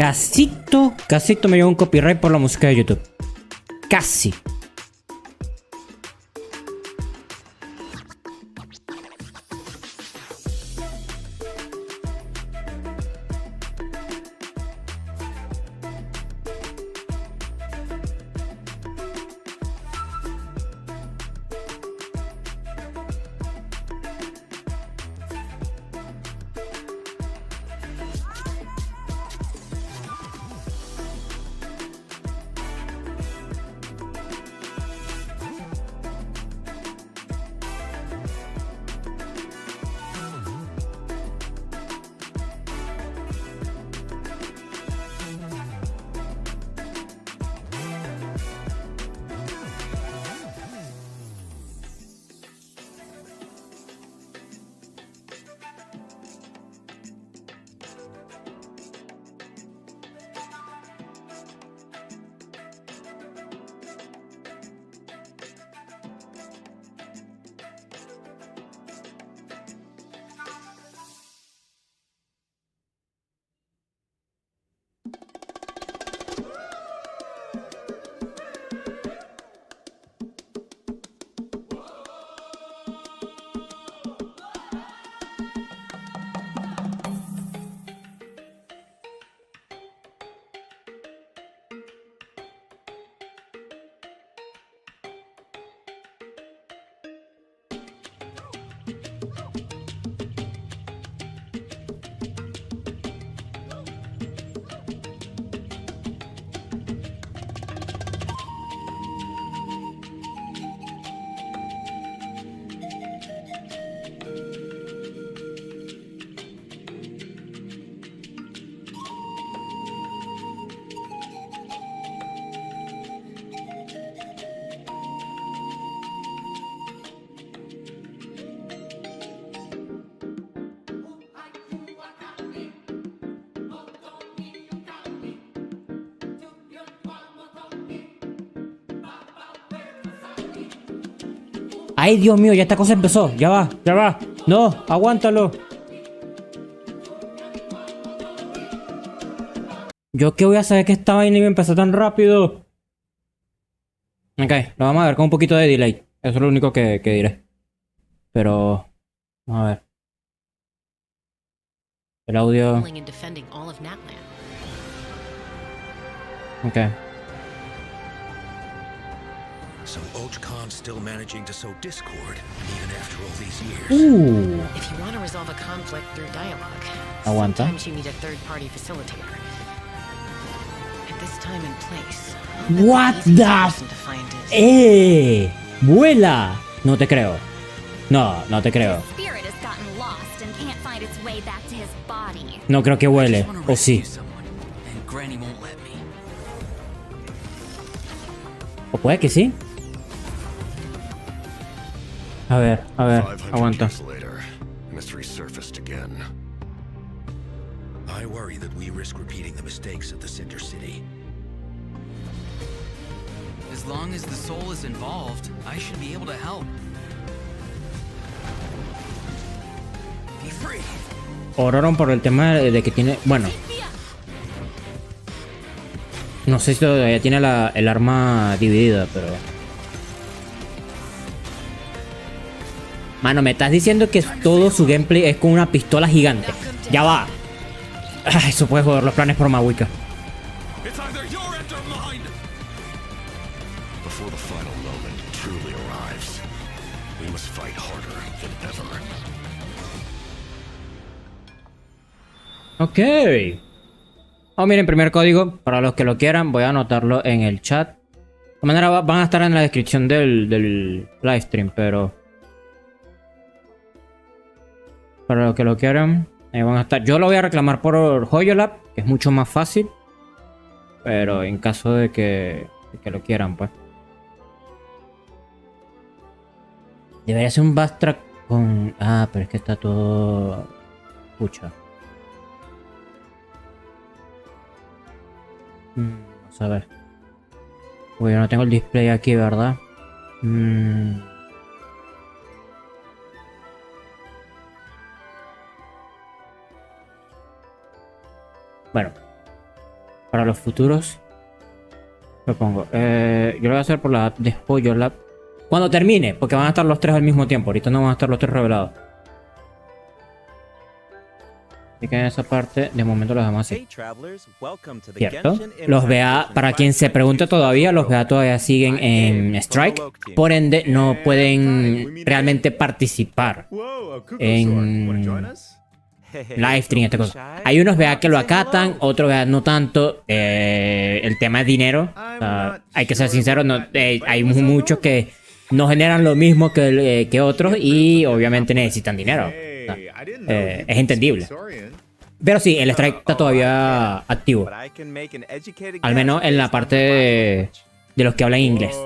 Casito me llegó un copyright por la música de YouTube. Casi. Ay, Dios mío, ya esta cosa empezó. Ya va, ya va. No, aguántalo. Yo qué voy a saber que esta vaina iba a empezar tan rápido. Ok, lo vamos a ver con un poquito de delay. Eso es lo único que diré. Pero... vamos a ver. El audio... ok. So ARCONTE still managing to sow discord even after all these years. If you want to resolve a conflict through dialogue, Aguanta. sometimes you need a third-party facilitator. At this time and place, What the the person to find is ¡Vuela! No te creo. No, no te creo. Spirit has gotten lost and can't find its way back to his body. No creo que vuele. O sí. And Granny won't let me. O puede que sí. A ver, aguanta. Later, mystery surfaced again. I worry that we risk repeating the mistakes of the Cinder City. As long as the soul is involved, I should be able to help. Be free. Oraron por el tema de que tiene... bueno. No sé si todavía tiene el arma dividida, pero... mano, me estás diciendo que todo su gameplay es con una pistola gigante. Ya va. Ah, eso puede joder los planes por Mawika. Before the final moment truly arrives, we must fight harder than ever. Ok. Oh, miren, primer código. Para los que lo quieran, voy a anotarlo en el chat. De todas maneras, van a estar en la descripción del livestream, pero... para los que lo quieran, ahí van a estar. Yo lo voy a reclamar por Hoyolab, que es mucho más fácil. Pero en caso de que lo quieran, pues. Debería ser un backtrack con... ah, pero es que está todo... pucha. Vamos a ver. Uy, yo no tengo el display aquí, ¿verdad? Bueno. Para los futuros. Lo pongo. Yo lo voy a hacer por la app de Spoiler Lab. Cuando termine, porque van a estar los tres al mismo tiempo. Ahorita no van a estar los tres revelados. Así que en esa parte, de momento los demás así. ¿Cierto? Los VA, para quien se pregunte todavía, los VA todavía siguen en Strike. Por ende, no pueden realmente participar en livestream, esta cosa. Hay unos VA que lo acatan, otros VA no tanto. El tema es dinero. O sea, hay que ser sincero, no, hay muchos que no generan lo mismo que otros y obviamente necesitan dinero. O sea, es entendible. Pero sí, el strike está todavía activo. Al menos en la parte de los que hablan inglés.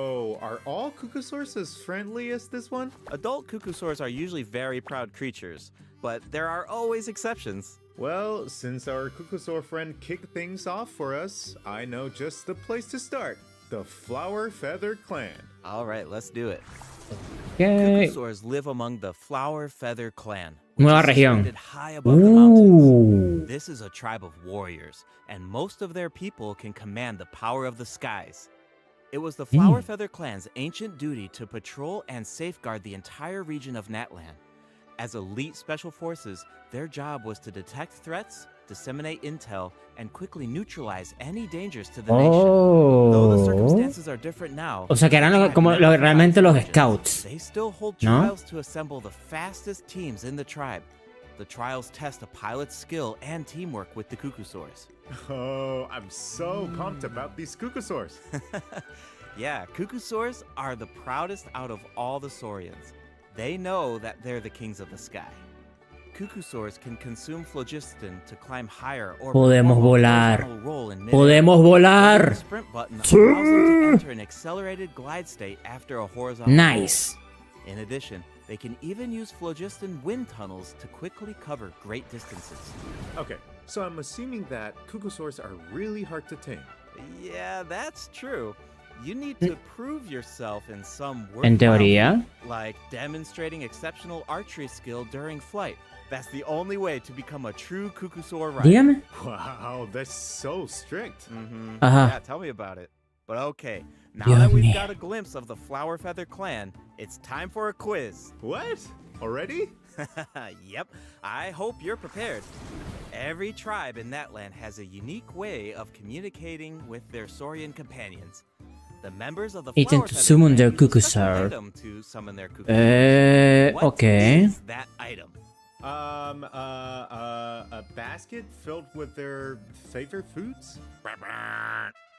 Are all cuckoosaurs as friendly as this one? Adult cuckoosaurs are usually very proud creatures, but there are always exceptions. Well, since our cuckoosaur friend kicked things off for us, I know just the place to start. The Flower Feather Clan. All right, let's do it. Okay. Cuckoosaurs live among the Flower Feather Clan. Nueva región. High above the mountains. This is a tribe of warriors, and most of their people can command the power of the skies. It was the Flower Feather Clan's ancient duty to patrol and safeguard the entire region of Natlan. As elite special forces, their job was to detect threats, disseminate intel, and quickly neutralize any dangers to the nation. Though the circumstances are different now, O sea que eran realmente los scouts. they still hold ¿No? trials to assemble the fastest teams in the tribe. The trials test a pilot's skill and teamwork with the cuckoosaurs. Oh, I'm so pumped about these cuckoosaurs. Yeah, cuckoosaurs are the proudest out of all the saurians. They know that they're the kings of the sky. Cuckoosaurs can consume phlogiston to climb higher or Podemos perform a volar. horizontal roll in midair. Podemos The volar. sprint button allows them to enter an accelerated glide state after a horizontal Nice. roll. In addition, they can even use phlogiston wind tunnels to quickly cover great distances. Okay, so I'm assuming that cuckoosaurs are really hard to tame. Yeah, that's true. You need to prove yourself in some En worthwhile teoría. feat, like demonstrating exceptional archery skill during flight. That's the only way to become a true cuckoosaur rider. Dígame. Wow, that's so strict. Ajá. Yeah, tell me about it. But okay, now Dios that we've mío. got a glimpse of the Flower Feather Clan, it's time for a quiz. What? Already? Yep, I hope you're prepared. Every tribe in that land has a unique way of communicating with their saurian companions. The members of the They tend Flower to Feather summon Clan their use a special cuckoosaur. item to summon their cuckoosaur. What Okay. is that item? A basket filled with their favorite foods?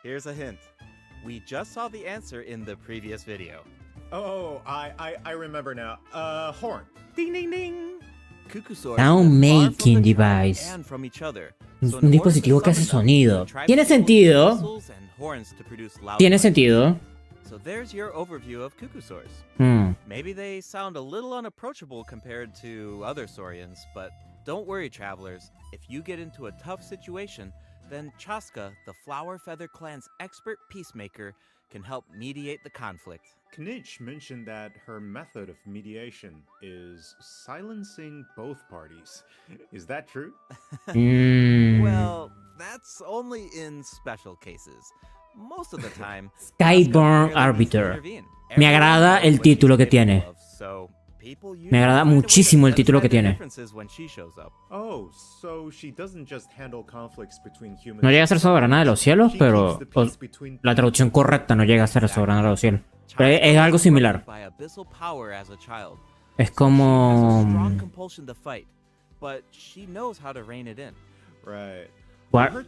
Here's a hint. We just saw the answer in the previous video. Oh, I remember now. Horn. Ding ding ding. Cuckoosaurs Sound live far from making the tribe device. and from each other. Un So in order to dispositivo que hace summon them, sonido. the tribe Tiene uses sentido. whistles and horns to produce loud Tiene noise. sentido. So there's your overview of cuckoosaurs. Hmm. Maybe they sound a little unapproachable compared to other saurians, but don't worry, travelers. If you get into a tough situation, then Chaska, the Flower Feather Clan's expert peacemaker, can help mediate the conflict. Knitch mentioned that her method of mediation is silencing both parties. Is that true? Mm. Well, that's only in special cases. Most of the time, Skyborn Chaska merely needs to Arbiter. intervene. Me agrada el Everyone knows what título she's que tiene. capable of, so people Me agrada usually find a way to muchísimo el set título que aside their tiene. differences when she shows up. Oh, so she doesn't just handle conflicts between humans. No llega a ser soberana de los cielos, She pero keeps the peace between la traducción correcta no llega a ser soberana de los cielos. Pero es algo similar. By abyssal power as a child. Es She has a como... strong compulsion to fight, but she knows how to rein it in. Right.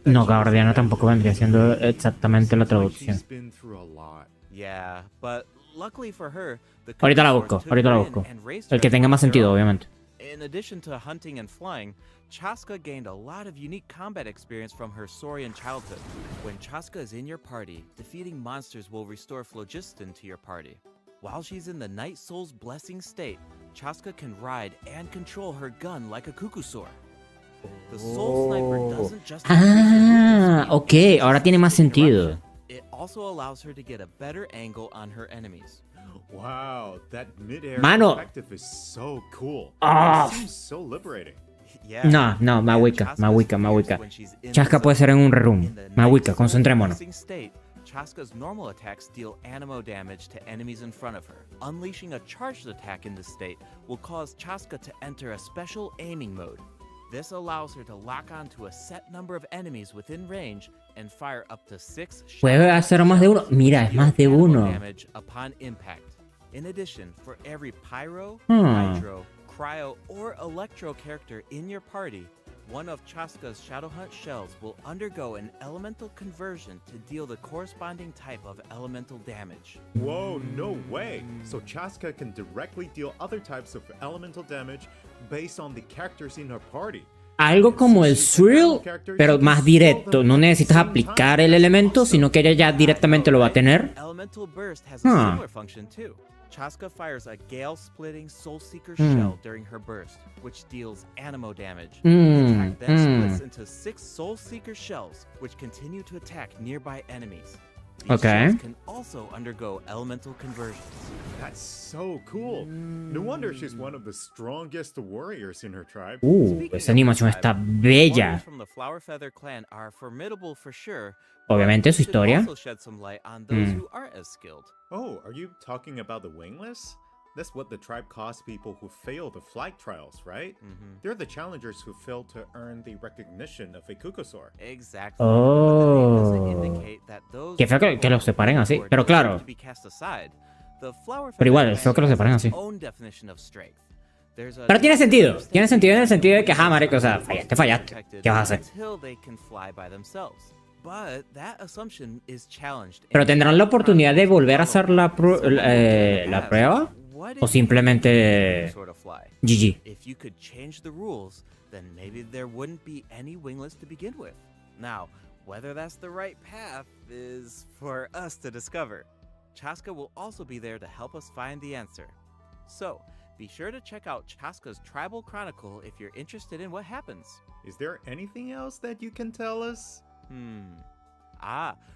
No, guardiana tampoco vendría siendo exactamente la traducción. She's been through a lot. Yeah, but luckily for her, the Ahorita la Cuckoosaurs busco, took ahorita la her in busco. and raised El her que tenga on más their sentido, own. obviamente. In addition to hunting and flying, Chaska gained a lot of unique combat experience from her saurian childhood. When Chaska is in your party, defeating monsters will restore phlogiston to your party. While she's in the Night Soul's blessing state, Chaska can ride and control her gun like a cuckoosaur. The Soul Sniper doesn't just Ah, ok, ahora tiene más sentido. It also allows her to get a better angle on her enemies. Wow, that mid-air Mano. perspective is so cool. Ah. It seems so liberating. Yeah. No, me And ubica, Chaska me ubica, me appears ubica. when she's in Chaska the puede ser en un reroom. In the Me ubica, night concentrémonos. freezing state, Chaska's normal attacks deal anemo damage to enemies in front of her. Unleashing a charged attack in this state will cause Chaska to enter a special aiming mode. This allows her to lock onto a set number of enemies within range and fire up to 6 Puede shot hacer más de uno. shells Mira, to es deal más de anemo uno. damage upon impact. In addition, for every pyro, Hmm. hydro, cryo, or electro character in your party, one of Chaska's Shadowhunt shells will undergo an elemental conversion to deal the corresponding type of elemental damage. Whoa, no way! So Chaska can directly deal other types of elemental damage based on the characters in her party. Algo como el Swirl, pero más directo. No necesitas aplicar el elemento, sino que ella ya directamente lo va a tener. Elemental Burst has a similar function too. Chaska fires a Gale-splitting Soulseeker shell during her burst, which deals anemo damage. The attack then splits into 6 Soulseeker shells, which continue to attack nearby enemies. These Okay. shells can also undergo elemental conversions. That's so cool. No wonder she's one of the strongest warriors in her tribe. Speaking Esa of animación the está tribe, bella. warriors from the Flower Feather clan are formidable for sure. Obviamente but su we should historia. also shed some light on those who aren't as skilled. Oh, are you talking about the wingless? That's what the tribe calls people who fail the flight trials, right? They're the challengers who fail to earn the recognition of a Kukusaur. Exactly. But the name doesn't indicate that those Qué feo que people los separen así, who are pero claro. deserve to be cast aside. The Flower Pero igual, Feather es feo que los clan separen has así. its own definition of strength. There's a Pero tiene sentido. Tiene sentido en el sentido de que, Protected marico, o sea, fallaste. ¿Qué vas a hacer? until they can fly by themselves. But that assumption is challenged. Pero tendrán la oportunidad de volver a hacer la prueba. ¿O simplemente GG? If you could change the rules, then maybe there wouldn't be any wingless to begin with. Now, whether that's the right path is for us to discover. Chaska will also be there to help us find the answer. So, be sure to check out Chaska's Tribal Chronicle if you're interested in what happens. Is there anything else that you can tell us?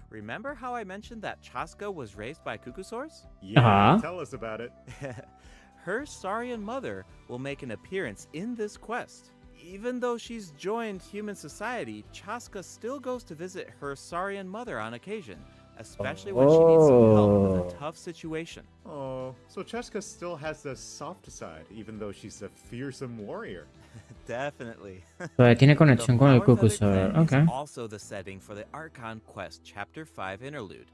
Remember how I mentioned that Chaska was raised by Kukusaurs? Yeah, tell us about it. Her Saurian mother will make an appearance in this quest. Even though she's joined human society, Chaska still goes to visit her Saurian mother on occasion, especially when she needs some help with a tough situation. Oh, so Chaska still has a soft side, even though she's a fearsome warrior. Definitely. Todavía tiene The conexión con el Flower Feather Kukusaur. Clan Ok. is also the setting for the Archon Quest Chapter 5 interlude.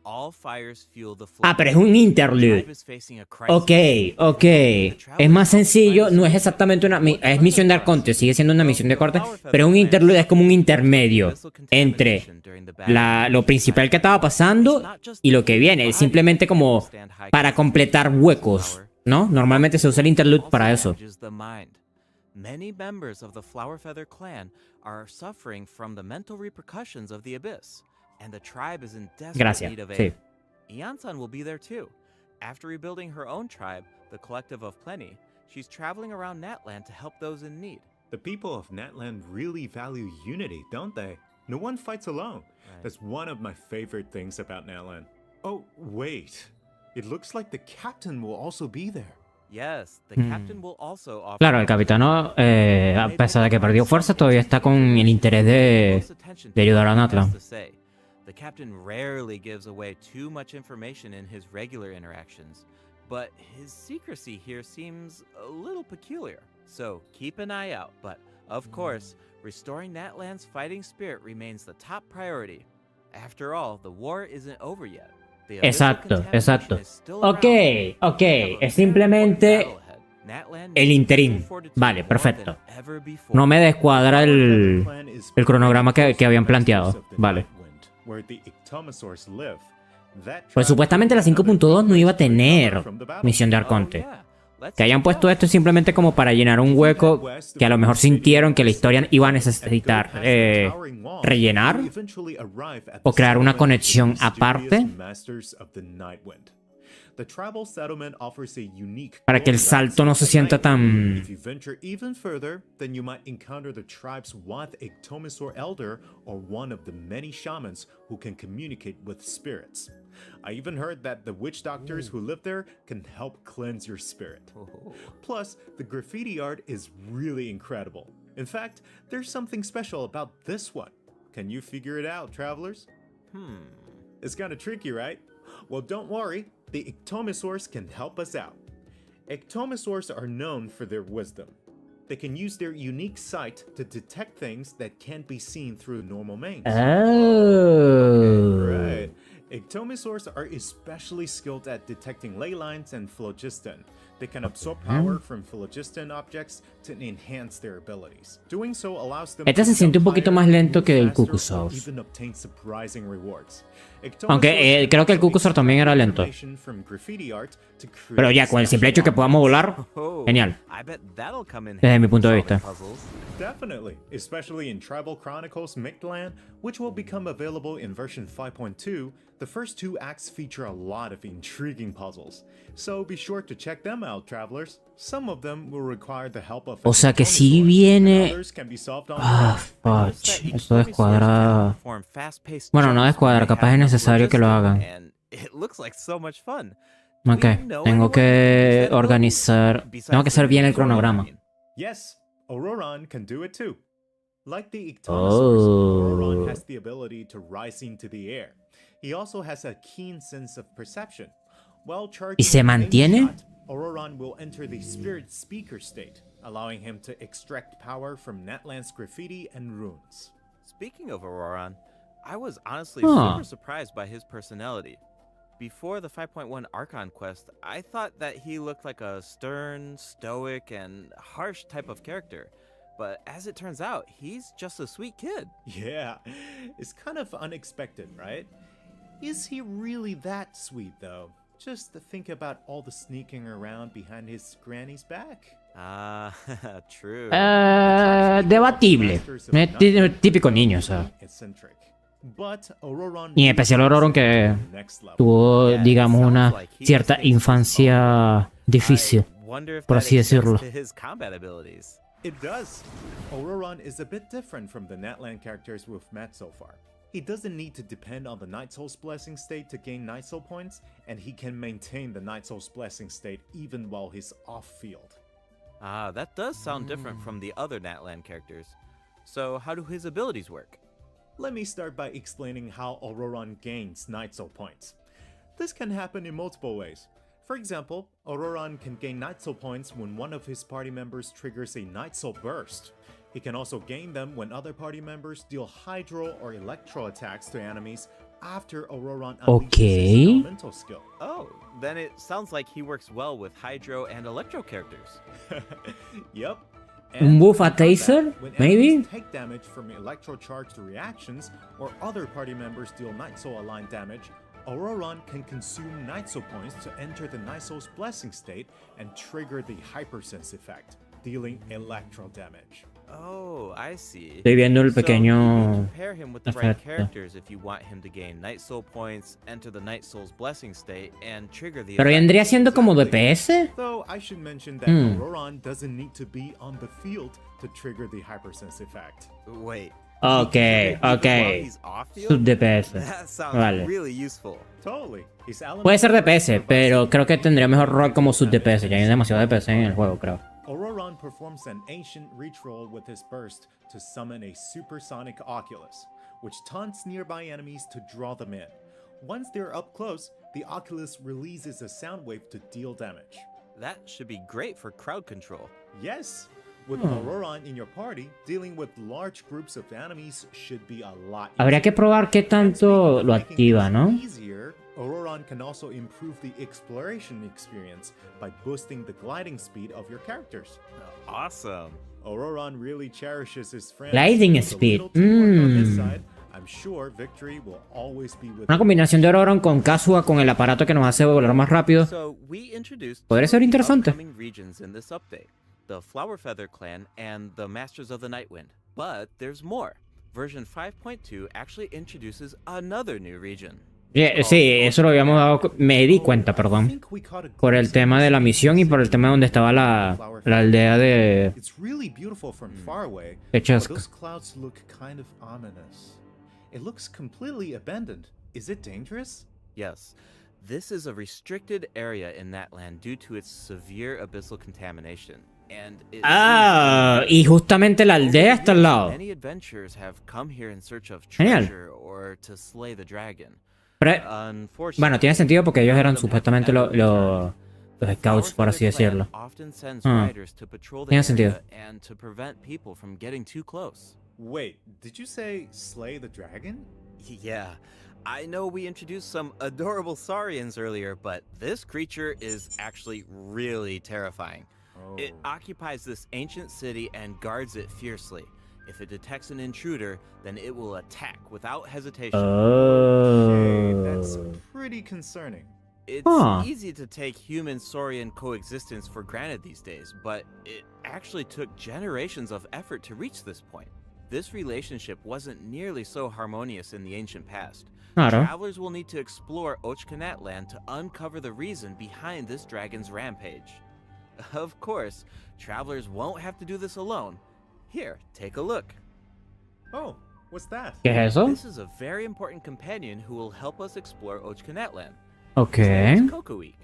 All fires fuel the flame. Pero es un interlude. Tribe is facing a crisis. Ok. Es más sencillo, no es exactamente una... Es misión de Arconte, sigue siendo una misión de corte, pero un interlude es como un intermedio entre lo principal que estaba pasando y lo que viene. Es simplemente como para completar huecos, ¿no? Normalmente se usa el interlude para eso. Many members of the Flower Feather clan are suffering from the mental repercussions of the abyss, and the tribe is in desperate need of aid. Iansan will be there too. After rebuilding her own tribe, the Collective of Plenty, she's traveling around Natland to help those in need. The people of Natland really value unity, don't they? No one fights alone. That's one of my favorite things about Natland. Oh, wait. It looks like the captain will also be there. Yes, the captain will also offer. Claro, el capitano, a pesar de que perdió fuerza, todavía está con el interés de ayudar a Natland. The captain rarely gives away too much information in his regular interactions, but his secrecy here seems a little peculiar. So keep an eye out, but of course, restoring Natland's fighting spirit remains the top priority. After all, the war isn't over yet. Exacto. Ok. Es simplemente el interín. Vale, perfecto. No me descuadra el cronograma que habían planteado. Vale. Pues supuestamente la 5.2 no iba a tener misión de Arconte. Que hayan puesto esto simplemente como para llenar un hueco que a lo mejor sintieron que la historia iba a necesitar rellenar o crear una conexión aparte para que el salto no se sienta tan... If you venture even further, then you might encounter the tribe's Wath Ictomasaur Elder or one of the many shamans who can communicate with spirits. I even heard that the witch doctors who live there can help cleanse your spirit. Plus, the graffiti art is really incredible. In fact, there's something special about this one. Can you figure it out, travelers? It's kind of tricky, right? Well, don't worry. The ectomosaurs can help us out. Ectomosaurs are known for their wisdom. They can use their unique sight to detect things that can't be seen through normal means. Oh. Right. Ectomosaurs are especially skilled at detecting ley lines and phlogiston. They can absorb power from phlogiston objects to enhance their abilities. Doing so allows them Este se siente un poquito más lento que el Cucusaur. Cucusaur. Aunque creo que el Cucusaur también era lento. Pero ya, con el simple hecho que podamos volar, genial. Desde mi punto de vista. Definitely, especially in Tribal Chronicles Mictland, which will become available in version 5.2. The first 2 acts feature a lot of intriguing puzzles, so be sure to check them out, travelers. Some of them will require the help of O sea que sí viene... Ah, fuck. Eso descuadra... Bueno, no descuadra, capaz es necesario que lo hagan. Ok, tengo que organizar... Tengo que hacer bien el cronograma. Yes, Auroron can do it too. Like the ectomosaurs, Auroron has the ability to rise into the air. He also has a keen sense of perception. While charging ¿Y se mantiene? shot, Auroron will enter the spirit speaker state, allowing him to extract power from Natlan's graffiti and runes. Speaking of Auroron, I was honestly super surprised by his personality. Before the 5.1 Archon quest, I thought that he looked like a stern, stoic, and harsh type of character. But as it turns out, he's just a sweet kid. Yeah, it's kind of unexpected, right? Is he really that sweet, though? Just to think about all the sneaking around behind his granny's back. True. Debatible. Típico niño, o sea. Y en especial Auroron que tuvo, digamos, una cierta infancia difícil, por así decirlo. It does. Auroron is a bit different from the Natlan characters we've met so far. He doesn't need to depend on the Night Soul's Blessing state to gain Night Soul points, and he can maintain the Night Soul's Blessing state even while he's off-field. That does sound different from the other Natlan characters. So how do his abilities work? Let me start by explaining how Auroron gains Night Soul points. This can happen in multiple ways. For example, Auroron can gain Night Soul points when one of his party members triggers a Night Soul burst. He can also gain them when other party members deal Hydro or Electro attacks to enemies after Auroron unleashes his elemental skill. Oh, then it sounds like he works well with Hydro and Electro characters. Yep. Un buff a Taser, maybe? Take damage from electro-charged reactions or other party members deal Night Soul aligned damage, Auroron can consume Night Soul points to enter the Night Soul's Blessing state and trigger the Hypersense effect, dealing electro damage. Oh, I see. Estoy viendo el pequeño So you can pair him with the right efecto. characters if you want him to gain Night Soul points, enter the Night Soul's Blessing state, and trigger the Pero effect. vendría siendo como DPS. Though I should mention that Auroron doesn't need to be on the field to trigger the Hypersense effect. Wait. Ok, While ok. he's off field? Sub DPS. That sounds Vale. really useful. Totally. His Puede ser DPS, pero creo que tendría mejor rol como sub DPS. Ya hay demasiado DPS en el juego, creo. Auroron performs an ancient reach roll with his burst to summon a supersonic Oculus, which taunts nearby enemies to draw them in. Once they're up close, the Oculus releases a sound wave to deal damage. That should be great for crowd control. Yes! With Auroron in your party, dealing with large groups of enemies should be a lot easier. Habría que probar qué tanto lo activa, ¿no? Easier, Auroron can also improve the exploration experience by boosting the gliding speed of your characters. Awesome. Auroron really cherishes his friends. Gliding With a speed. little teamwork on his side, I'm sure victory will always be with Una combinación de Auroron con Kazuha con el aparato que nos hace volar más rápido. So we introduced Podría ser interesante. upcoming regions in this update. The Flower Feather Clan and the Masters of the Nightwind. But there's more. Version 5.2 actually introduces another new region. Sí, eso lo habíamos dado. Me di cuenta, perdón. Por el tema de la misión y por el tema donde estaba la aldea de It's really beautiful from far away, de but Cheska. those clouds look kind of ominous. It looks completely abandoned. Is it dangerous? Yes, this is a restricted area in that land due to its severe abyssal contamination. and it Ah, y justamente la aldea está al lado. many adventurers have come here in search of Genial. treasure or to slay the dragon. Pero, Unfortunately, bueno, tiene sentido porque ellos eran none of them have supuestamente ever returned. los The scouts, por así Flower Feather decirlo. Clan often sends Ah. riders to patrol the Tiene sentido. area and to prevent people from getting too close. Wait, did you say slay the dragon? Yeah, I know we introduced some adorable saurians earlier, but this creature is actually really terrifying. Oh. It occupies this ancient city and guards it fiercely. If it detects an intruder, then it will attack without hesitation. Okay, that's Oh. pretty concerning. It's Huh. easy to take human-saurian coexistence for granted these days, but it actually took generations of effort to reach this point. This relationship wasn't nearly so harmonious in the ancient past. Claro. Travelers will need to explore Ochkanat land to uncover the reason behind this dragon's rampage. Of course, travelers won't have to do this alone. Here, take a look. Oh, what's that? ¿Qué es eso? This is a very important companion who will help us explore Ochkanat land. Ok. His name is Kokoweek.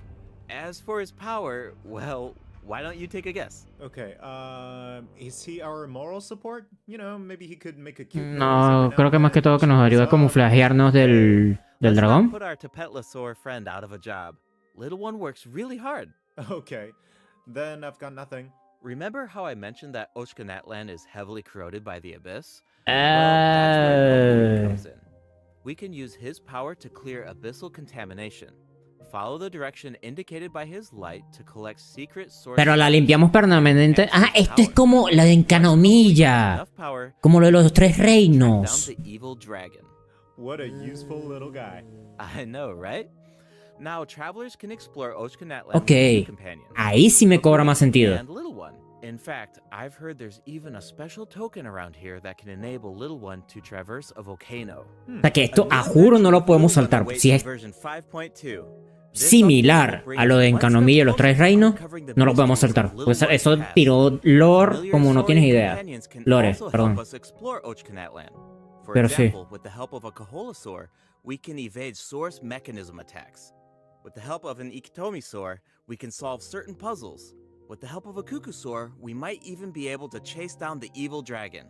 As for his power, well, why don't you take a guess? Okay, is he our moral support? You know, maybe he could make a cute noise No, every creo now que and más que then, todo que nos cheer ayuda a us up. camuflajearnos del Let's not dragón. put our Tapetlosaur friend out of a job. Little one works really hard. Okay, then I've got nothing. Remember how I mentioned that Ochkanat land is heavily corroded by the abyss? Well, that's where Kokoweek comes in. We can use his power to clear abyssal contamination. Follow the direction indicated by his light to collect secret sources. Pero la limpiamos permanente. Ah, esto es como la de Encanomilla. Enough power Como lo de los tres to track down reinos. the evil dragon. What a useful little guy. I know, right? Now travelers can explore Ochkanat land Ok. with two companions. Ahí sí me cobra más sentido. And Little One. In fact, I've heard there's even a special token around here that can enable Little One to traverse a volcano. O sea que esto, a juro, no lo podemos saltar. Si es Version 5.2. similar a lo de Encanomilla y los tres reinos, no lo podemos saltar. Pues eso tiró lore como no tienes idea. Lore, perdón. For Pero sí. example, with the help of a Kaholosaur, we can evade source mechanism attacks. With the help of an Ikitomisaur, we can solve certain puzzles. With the help of a Kukusaur, we might even be able to chase down the evil dragon.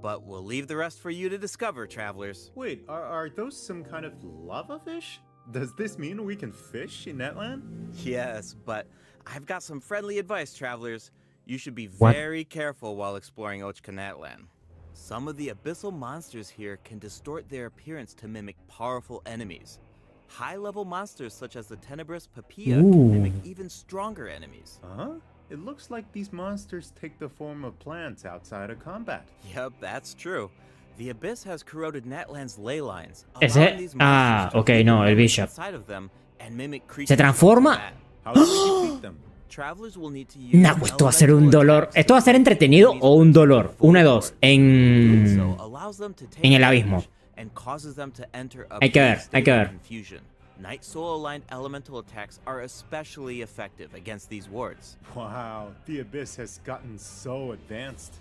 But we'll leave the rest for you to discover, travelers. Wait, are those some kind of lava fish? Does this mean we can fish in that land? Yes, but I've got some friendly advice, travelers. You should be What? very careful while exploring Ochkanat land. Some of the abyssal monsters here can distort their appearance to mimic powerful enemies. High-level monsters such as the tenebrous Papilla Ooh. can mimic even stronger enemies. Huh? It looks like these monsters take the form of plants outside of combat. Yep, that's true. The abyss has corroded Natland's ley lines, ¿Ese? allowing these Ah, monsters to ok, leave no, el enemies Bishop. inside of them and mimic ¿Se creatures transforma? from that. How do we defeat them? Travelers will need to use Nah, pues esto va a ser un elemental dolor. attacks ¿Esto va a ser to entretenido defeat o un enemies dolor? with full Una de dos. force. Doing so En... allows them to take en el damage abismo. and causes them to enter a Hay que ver, brief hay state que of ver. confusion. Night Soul aligned elemental attacks are especially effective against these wards. Wow, the Abyss has gotten so advanced.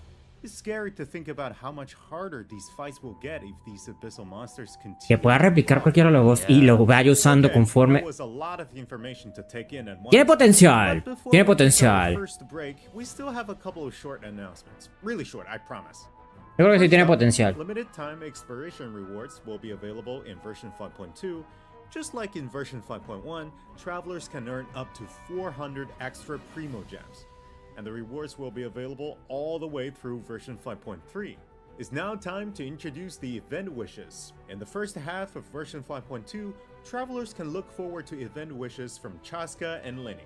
It's scary to think about how much harder these fights will get if these abyssal monsters continue. Que pueda replicar cualquiera de los dos y los vaya usando Okay, conforme... that was a lot of information to take in at once. Tiene potencial. But before Tiene we take our potencial. first break, we still have a couple of short announcements. Really short, I promise. Yo creo que sí First tiene up, potencial. Limited time exploration rewards will be available in version 5.2. Just like in version 5.1, travelers can earn up to 400 extra Primo Gems, and the rewards will be available all the way through version 5.3. It's now time to introduce the event wishes. In the first half of version 5.2, travelers can look forward to event wishes from Chaska and Lenny.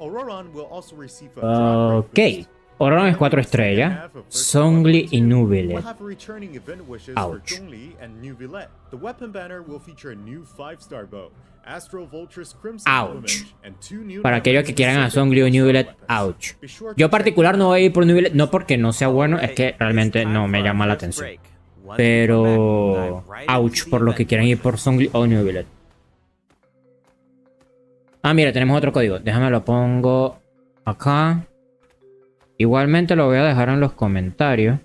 Auroron will also receive a drop rate Ok. boost. Auroron es 4 estrellas. Zhongli y We'll Nubilet. have returning event wishes Ouch. for Zhongli and Nubilet. The weapon banner will feature a new 5-star bow, Astral Vulture's Crimson Ouch. Plumage, and 2 new Para aquellos que quieran a Zhongli o Nubilet, ouch. Be sure to Yo check particular no voy a ir por Nubilet, no porque no sea bueno, es que realmente no me llama la atención. Pero... ouch, por los que quieran ir por Zhongli o Nubilet. Ah, mira, tenemos otro código. Déjame lo pongo acá. Igualmente lo voy a dejar en los comentarios.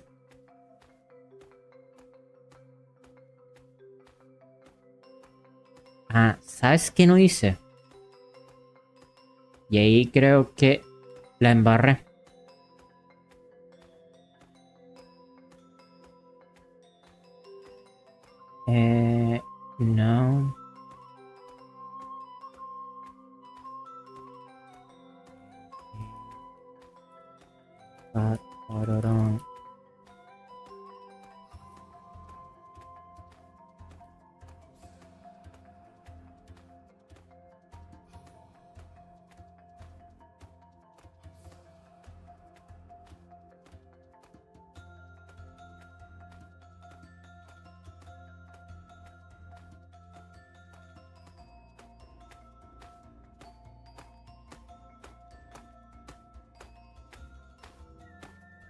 Ah, ¿sabes qué no hice? Y ahí creo que la embarré. No. Tararán.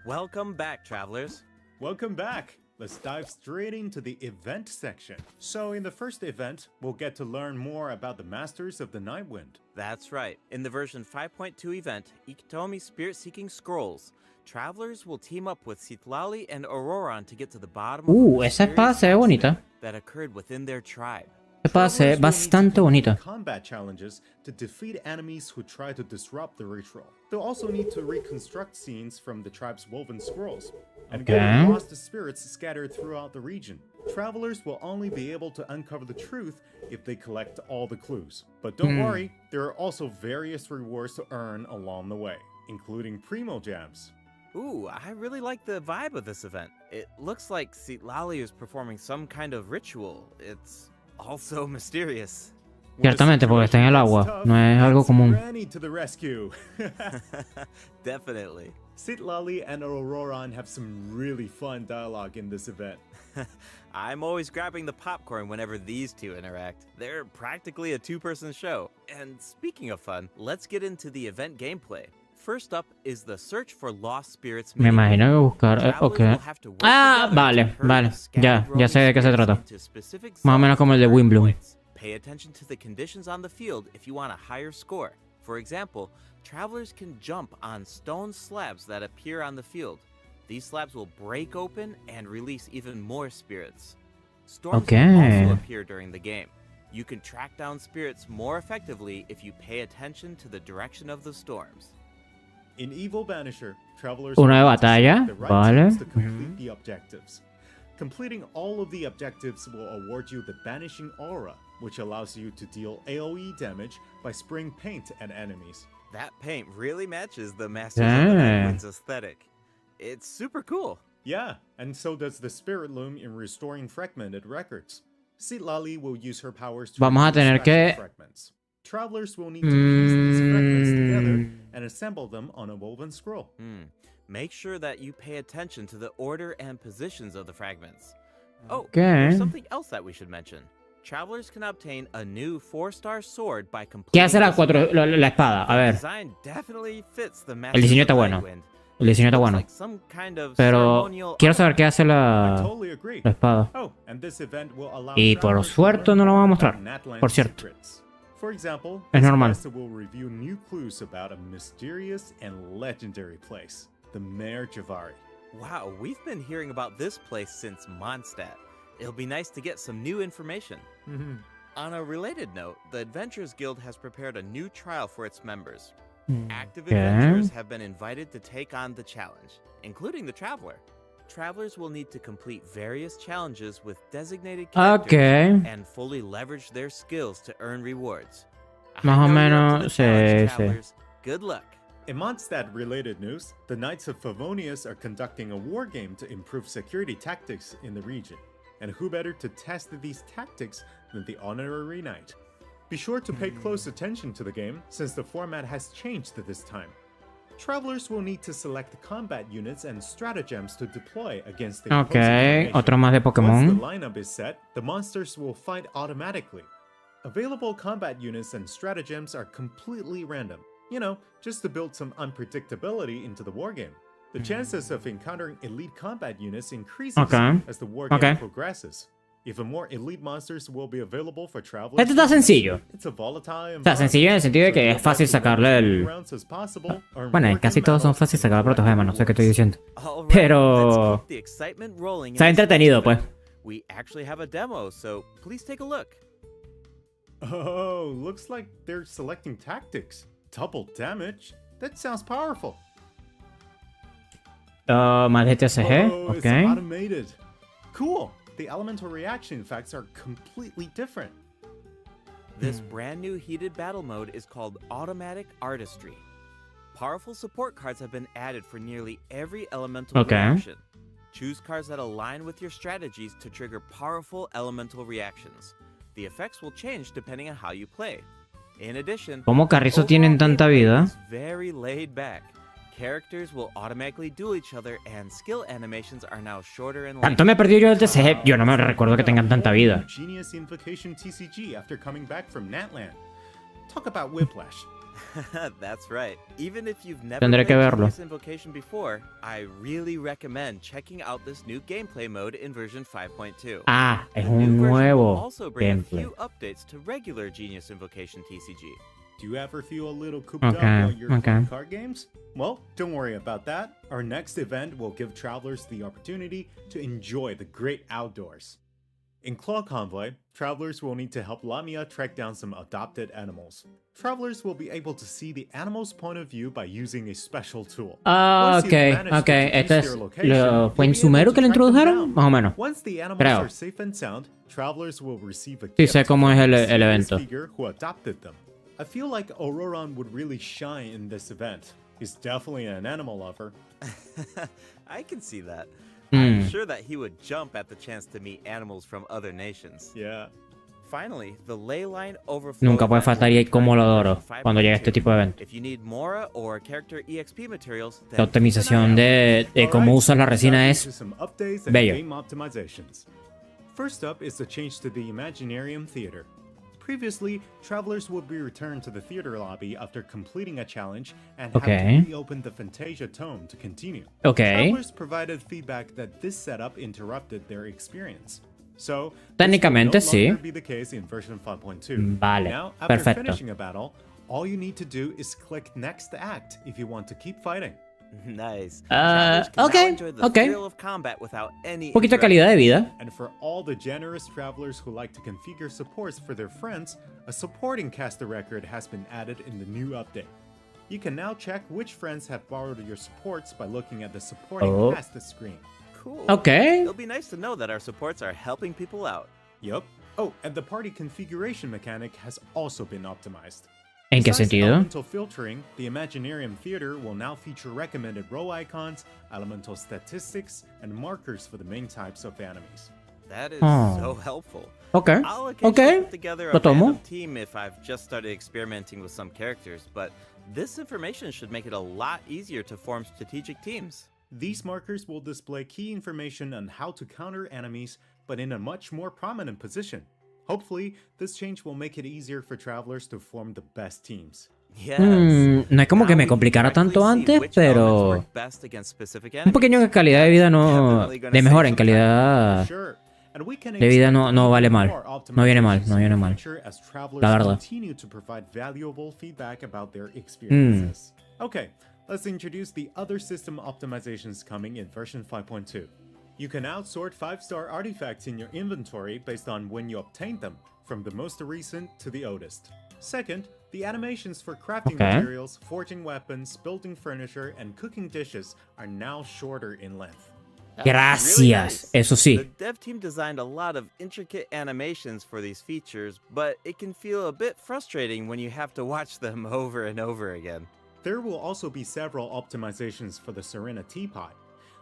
Welcome back, travelers. Welcome back. Let's dive straight into the event section. So in the first event, we'll get to learn more about the Masters of the Nightwind. That's right. In the version 5.2 event, Ikitomi Spirit-Seeking Scrolls, travelers will team up with Citlali and Auroran to get to the bottom of the Esa espada se ve bonita. that occurred within their tribe. Esa espada se ve bastante bonita. Combat challenges to defeat enemies who try to disrupt the ritual. They'll also need to reconstruct scenes from the tribe's woven scrolls and get lost spirits scattered throughout the region. Travelers will only be able to uncover the truth if they collect all the clues. But don't worry, there are also various rewards to earn along the way, including primo jams. Ooh, I really like the vibe of this event. It looks like Citlali is performing some kind of ritual. It's also mysterious. Ciertamente, porque está en el agua. No es algo común. Granny to the rescue. Definitely. Citlali and Auroran have some really fun dialogue in this event. I'm always grabbing the popcorn whenever these two interact. They're practically a two-person show. And speaking of fun, let's get into the event gameplay. First up is the search for lost spirits. Me imagino que buscar. Ok. Ah, vale, vale. Ya sé de qué se trata. Más o menos como el de Wimbloom. Pay attention to the conditions on the field if you want a higher score. For example, travelers can jump on stone slabs that appear on the field. These slabs will break open and release even more spirits. Storms will also appear during the game. You can track down spirits more effectively if you pay attention to the direction of the storms. In Evil Banisher, travelers Una de batalla, the right vale. tools to complete the objectives. Completing all of the objectives will award you the Banishing Aura, which allows you to deal AoE damage by spraying paint at enemies. That paint really matches the Masters of the Nightwind's aesthetic. It's super cool. Yeah, and so does the Spirit Loom in restoring fragmented records. Citlali will use her powers to Vamos a tener que fragments. Travelers will need to piece these fragments together and assemble them on a woven scroll. Make sure that you pay attention to the order and positions of the fragments. Oh, Okay. there's something else that we should mention. Travelers can obtain a new 4-star sword by completing ¿Qué hace la espada? A ver. design definitely fits the El diseño está Masters of the bueno. Nightwind. El diseño está Looks bueno. like some kind of Pero ceremonial quiero saber qué hace I la totally agree. espada. Oh, and this event will allow Y por travelers to suerte learn no lo more vamos a mostrar. about Natlan's Por cierto. secrets. For example, Es this normal. quest will reveal new clues about a mysterious and legendary place, the Mare Javari. Wow, we've been hearing about this place since Mondstadt. It'll be nice to get some new information. On a related note, the Adventurers Guild has prepared a new trial for its members. Active adventurers have been invited to take on the challenge, including the Traveler. Travelers will need to complete various challenges with designated characters and fully leverage their skills to earn rewards. Más o I know you're up to menos, the challenge, sí. Travelers. Good luck. In Mondstadt-related news, the Knights of Favonius are conducting a war game to improve security tactics in the region. And who better to test these tactics than the Honorary Knight? Be sure to pay close attention to the game, since the format has changed this time. Travelers will need to select combat units and stratagems to deploy against the opposing formation. Otro más de Once Pokémon. the lineup is set, the monsters will fight automatically. Available combat units and stratagems are completely random. You know, just to build some unpredictability into the wargame. The chances of encountering elite combat units increases as the wargame progresses. Even more elite monsters will be available for travelers. Esto está sencillo. It's a volatile Está sencillo en el sentido de que es fácil sacarle el... Bueno, casi todos son fáciles sacar protogemas, no sé qué estoy diciendo. Pero... está entretenido, pues. We actually have a demo, so please take a look. Oh, looks like they're selecting tactics. Double damage? That sounds powerful. Más de TSG, Oh, it's ok. automated. Cool. the elemental reaction effects are completely different. This brand new heated battle mode is called Automatic Artistry. Powerful support cards have been added for nearly every elemental reaction. Choose cards that align with your strategies to trigger powerful elemental reactions. The effects will change depending on how you play. In addition, ¿Cómo carrizo tienen tanta vida? is very laid back. Characters will automatically duel each other and skill animations are now shorter in length. Tanto me he perdido yo del TCG. Yo no me recuerdo que tengan tanta vida. Genius Invocation TCG after coming back from Natland. Talk about whiplash. That's right. Even if you've never Tendré que played verlo. Genius Invocation before, I really recommend checking out this new gameplay mode in version 5.2. Ah, es The un new version will nuevo also bring a gameplay. few updates to regular Genius Invocation TCG. Do you ever feel a little cooped up Okay, while you're okay. playing card games? Well, don't worry about that. Our next event will give travelers the opportunity to enjoy the great outdoors. In Claw Convoy, travelers will need to help Lamia track down some adopted animals. Travelers will be able to see the animal's point of view by using a special tool. Ah, Once ok, you've managed ok. to deduce Este es their location, ¿fue you'll en be able Sumeru to que lo track them introdujeron? down. Más o menos. Once the animals Creo. are safe and sound, travelers will receive a Sí, gift sé cómo es from the el mysterious evento. figure who adopted them. I feel like Auroron would really shine in this event. He's definitely an animal lover. I can see that. Hmm. I'm sure that he would jump at the chance to meet animals from other nations. Yeah. Finally, the ley line overflow. Nunca puede event faltar will y be cómo lo present in adoro version cuando llega este 5.2. tipo de evento. If you need Mora or character EXP materials, then La optimización de cómo usas la resina es Some updates and bello. game optimizations. First up is the change to the Imaginarium Theater. Previously, travelers would be returned to the theater lobby after completing a challenge and have Okay. to reopen the Fantasia Tome to continue. Okay. Travelers provided feedback that this setup interrupted their experience. So, Técnicamente, this will no sí. longer be the case in version 5.2. Vale, Now, after perfecto. finishing a battle, all you need to do is click Next Act if you want to keep fighting. Nice. Ah, Travelers can now ok, enjoy the ok. thrill of combat without any Un poquito de interruption. calidad de vida. And for all the generous travelers who like to configure supports for their friends, a supporting caster record has been added in the new update. You can now check which friends have borrowed your supports by looking at the supporting Oh. cast screen. Cool. Ok. It'll be nice to know that our supports are helping people out. Yup. Oh, and the party configuration mechanic has also been optimized. ¿En qué Besides sentido? elemental filtering, the Imaginarium Theater will now feature recommended row icons, elemental statistics, and markers for the main types of enemies. That is Oh. so helpful. Ok. I'll occasionally Ok. put together a Lo tomo. random team if I've just started experimenting with some characters, but this information should make it a lot easier to form strategic teams. These markers will display key information on how to counter enemies, but in a much more prominent position. Hopefully, this change will make it easier for travelers to form the best teams. Yes. No es como que Now me we can complicara directly tanto see antes, which elements pero work best against specific un enemies. pequeño de calidad de vida no, Definitely gonna de save mejora en some time. calidad Sure. And we can de vida no, expect no vale even mal. more No viene mal, optimizations no in viene the mal. future as travelers La verdad. continue to provide valuable feedback about their experiences. Okay, let's introduce the other system optimizations coming in version 5.2. You can outsort 5-star artifacts in your inventory based on when you obtained them, from the most recent to the oldest. Second, the animations for crafting Okay. materials, forging weapons, building furniture, and cooking dishes are now shorter in length. Gracias. Really nice. Eso sí. The dev team designed a lot of intricate animations for these features, but it can feel a bit frustrating when you have to watch them over and over again. There will also be several optimizations for the Serena Teapot.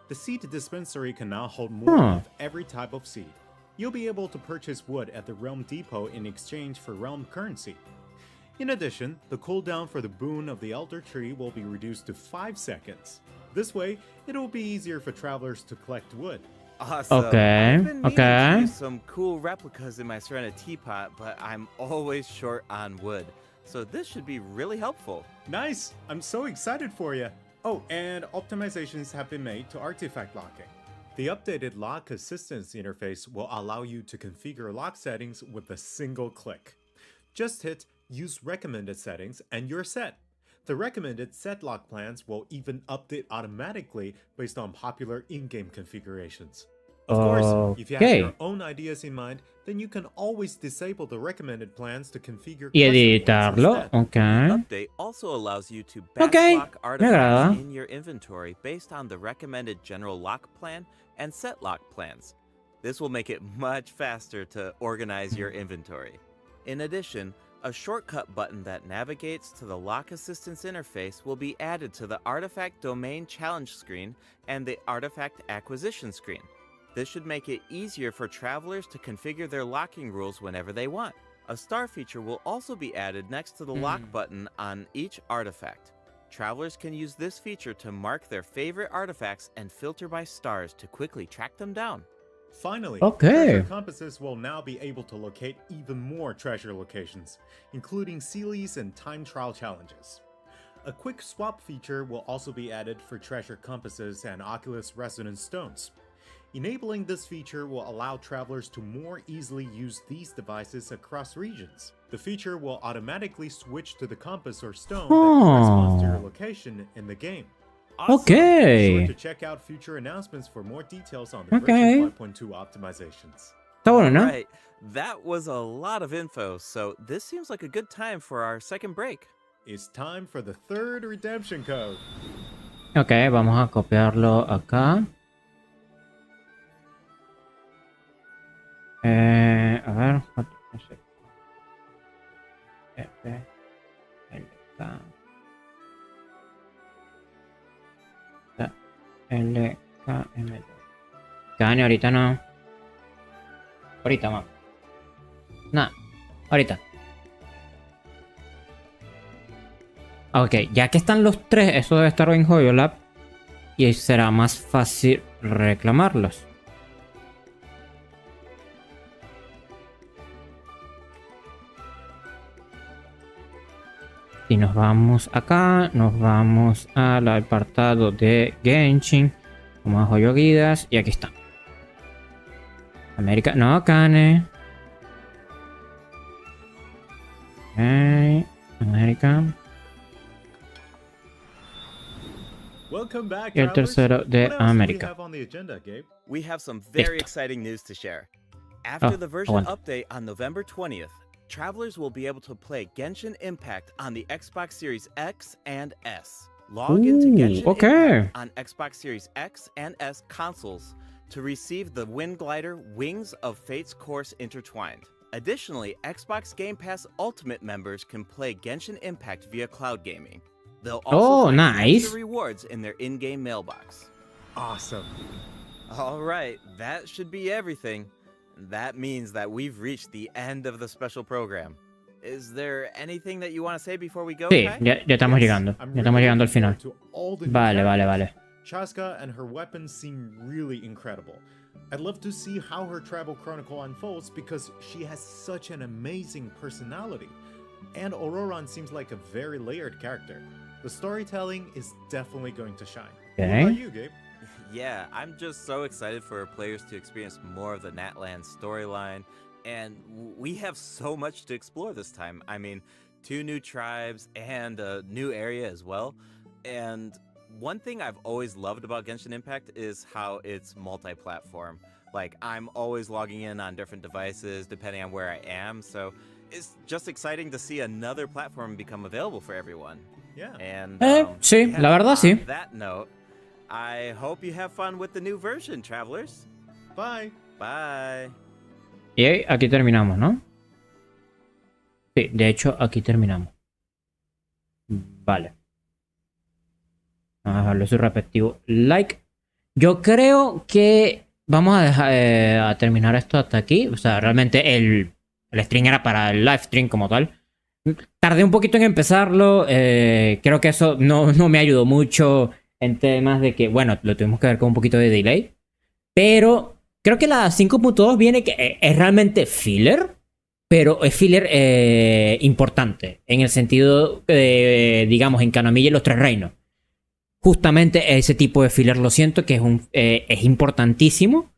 The seed dispensary can now hold more Huh. of every type of seed. You'll be able to purchase wood at the Realm Depot in exchange for Realm currency. In addition, the cooldown for the boon of the Elder Tree will be reduced to 5 seconds. This way, it will be easier for travelers to collect wood. Awesome. Okay, I've been meaning okay. to use some cool replicas in my Serena teapot, but I'm always short on wood. So this should be really helpful. Nice! I'm so excited for you! Oh, and optimizations have been made to artifact locking. The updated lock assistance interface will allow you to configure lock settings with a single click. Just hit Use Recommended Settings and you're set. The recommended set lock plans will even update automatically based on popular in-game configurations. Of course, if you have Okay. your own ideas in mind, then you can always disable the recommended plans to configure Y custom ones editarlo. instead. Ok. Update also allows you to Okay, backlock me artifacts agrada. in your inventory based on the recommended general lock plan and set lock plans. This will make it much faster to organize your inventory. In addition, a shortcut button that navigates to the Lock Assistance interface will be added to the Artifact Domain Challenge screen and the Artifact Acquisition screen. This should make it easier for travelers to configure their locking rules whenever they want. A star feature will also be added next to the lock button on each artifact. Travelers can use this feature to mark their favorite artifacts and filter by stars to quickly track them down. Finally, Okay. treasure compasses will now be able to locate even more treasure locations, including Sealies and time trial challenges. A quick swap feature will also be added for treasure compasses and Oculus Resonance stones. Enabling this feature will allow travelers to more easily use these devices across regions. The feature will automatically switch to the compass or stone that corresponds to your location in the game. Okay. Be sure to check out future announcements for more details on the Okay. version 5.2 optimizations. Está bueno, ¿no? Right, that was a lot of info, so this seems like a good time for our second break. It's time for the third redemption code. Ok, vamos a copiarlo acá. A ver. F, L, K. L, K, M, D. Kanye, ahorita no. Ahorita, más. Nah, ahorita. Ok, ya que están los tres, eso debe estar en HoYoLab. Y será más fácil reclamarlos. Y nos vamos acá, nos vamos al apartado de Genshin. Vamos a Joyo Guidas y aquí está. América, no, Kane. Ok, América. Welcome back, Y el travelers. tercero de What else do we América. have on the agenda, Gabe? We have some very Listo. exciting news to share. After Oh, the version aguanta. update on November 20th, travelers will be able to play Genshin Impact on the Xbox Series X and S. Log into Ooh, Genshin okay. Impact on Xbox Series X and S consoles to receive the Wind Glider Wings of Fate's Course Intertwined. Additionally, Xbox Game Pass Ultimate members can play Genshin Impact via cloud gaming. They'll also Oh, find nice. extra rewards in their in-game mailbox. Awesome. All right, that should be everything. That means that we've reached the end of the special program. Is there anything that you want to say before we go? Sí, Kai? ya estamos Yes, llegando. I'm Ya estamos really llegando al looking final. forward to all the new Vale, vale, characters. vale. Chaska and her weapons seem really incredible. I'd love to see how her travel chronicle unfolds because she has such an amazing personality. And Auroran seems like a very layered character. The storytelling is definitely going to shine. What Okay. about you, Gabe? Yeah, I'm just so excited for players to experience more of the Natlan storyline. And we have so much to explore this time. I mean, 2 new tribes and a new area as well. And one thing I've always loved about Genshin Impact is how it's multi-platform. Like, I'm always logging in on different devices depending on where I am. So it's just exciting to see another platform become available for everyone. Yeah. And Sí, la verdad sí. on that note, I hope you have fun with the new version, travelers. Bye. Bye. Y aquí terminamos, ¿no? Sí, de hecho, aquí terminamos. Vale. Vamos a dejarle su respectivo like. Yo creo que vamos a dejar a terminar esto hasta aquí. O sea, realmente el stream era para el live stream como tal. Tardé un poquito en empezarlo. Creo que eso no me ayudó mucho en temas de que, bueno, lo tuvimos que ver con un poquito de delay. Pero creo que la 5.2 viene que es realmente filler. Pero es filler importante. En el sentido, digamos, en Kanamilla y los Tres Reinos. Justamente ese tipo de filler lo siento que es importantísimo.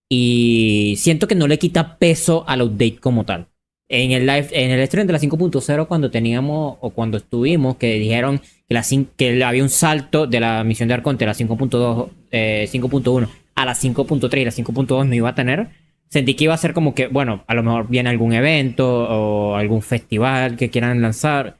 Y siento que no le quita peso al update como tal. En el stream de la 5.0 cuando teníamos o cuando estuvimos que dijeron que había un salto de la misión de Arconte de la 5.2 5.1 a la 5.3 y la 5.2 no iba a tener, sentí que iba a ser como que, bueno, a lo mejor viene algún evento o algún festival que quieran lanzar,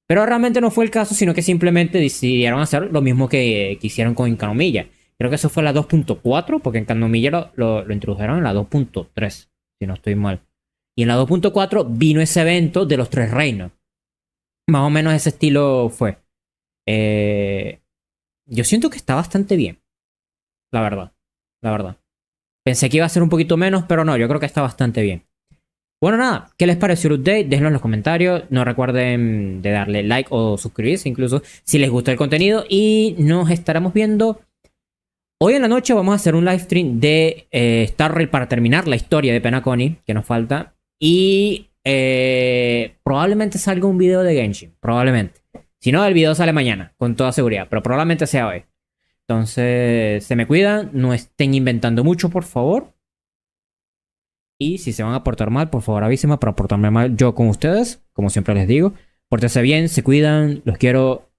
pero realmente no fue el caso, sino que simplemente decidieron hacer lo mismo que hicieron con Incanomilla, Creo que eso fue la 2.4, porque en Candomilla lo introdujeron en la 2.3, si no estoy mal. Y en la 2.4 vino ese evento de los 3 reinos. Más o menos ese estilo fue. Yo siento que está bastante bien. La verdad. La verdad. Pensé que iba a ser un poquito menos, pero no, yo creo que está bastante bien. Bueno, nada, ¿qué les pareció el update? Déjenlo en los comentarios. No recuerden de darle like o suscribirse incluso si les gusta el contenido. Y nos estaremos viendo hoy en la noche. Vamos a hacer un live stream de Star Rail para terminar la historia de Penacony, que nos falta. Y probablemente salga un video de Genshin. Probablemente. Si no, el video sale mañana, con toda seguridad. Pero probablemente sea hoy. Entonces, se me cuidan. No estén inventando mucho, por favor. Y si se van a portar mal, por favor avísenme para portarme mal yo con ustedes. Como siempre les digo. Pórtense bien, se cuidan. Los quiero.